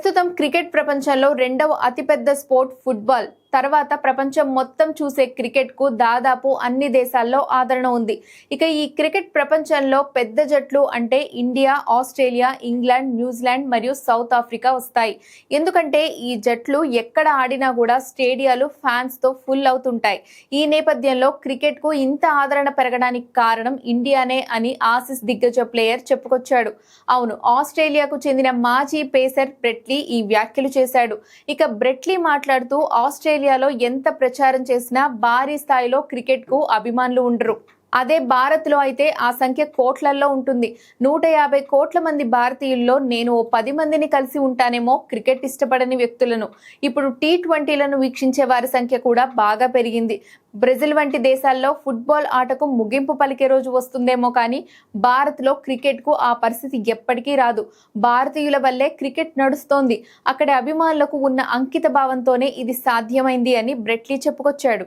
ప్రస్తుతం క్రికెట్ ప్రపంచంలో రెండవ అతిపెద్ద స్పోర్ట్ ఫుట్బాల్ తర్వాత ప్రపంచం మొత్తం చూసే క్రికెట్ కు దాదాపు అన్ని దేశాల్లో ఆదరణ ఉంది. ఇక ఈ క్రికెట్ ప్రపంచంలో పెద్ద జట్లు అంటే ఇండియా, ఆస్ట్రేలియా, ఇంగ్లాండ్, న్యూజిలాండ్ మరియు సౌత్ ఆఫ్రికా వస్తాయి. ఎందుకంటే ఈ జట్లు ఎక్కడ ఆడినా కూడా స్టేడియాలు ఫ్యాన్స్ తో ఫుల్ అవుతుంటాయి. ఈ నేపథ్యంలో క్రికెట్ కు ఇంత ఆదరణ పెరగడానికి కారణం ఇండియానే అని ఆసీస్ దిగ్గజ ప్లేయర్ చెప్పుకొచ్చాడు. అవును, ఆస్ట్రేలియాకు చెందిన మాజీ పేసర్ బ్రెట్లీ ఈ వ్యాఖ్యలు చేశాడు. ఇక బ్రెట్లీ మాట్లాడుతూ ఆస్ట్రేలియాలో ఎంత ప్రచారం చేసినా భారీ స్థాయిలో క్రికెట్ కు అభిమానులు ఉండరు. అదే భారత్ లో అయితే ఆ సంఖ్య కోట్లల్లో ఉంటుంది. 150 కోట్ల మంది భారతీయుల్లో నేను ఓ 10 మందిని కలిసి ఉంటానేమో క్రికెట్ ఇష్టపడని వ్యక్తులను. ఇప్పుడు T20లను వీక్షించే వారి సంఖ్య కూడా బాగా పెరిగింది. బ్రెజిల్ వంటి దేశాల్లో ఫుట్బాల్ ఆటకు ముగింపు పలికే రోజు వస్తుందేమో కానీ భారత్ లో క్రికెట్ కు ఆ పరిస్థితి ఎప్పటికీ రాదు. భారతీయుల వల్లే క్రికెట్ నడుస్తోంది. అక్కడి అభిమానులకు ఉన్న అంకిత భావంతోనే ఇది సాధ్యమైంది అని బ్రెట్లీ చెప్పుకొచ్చాడు.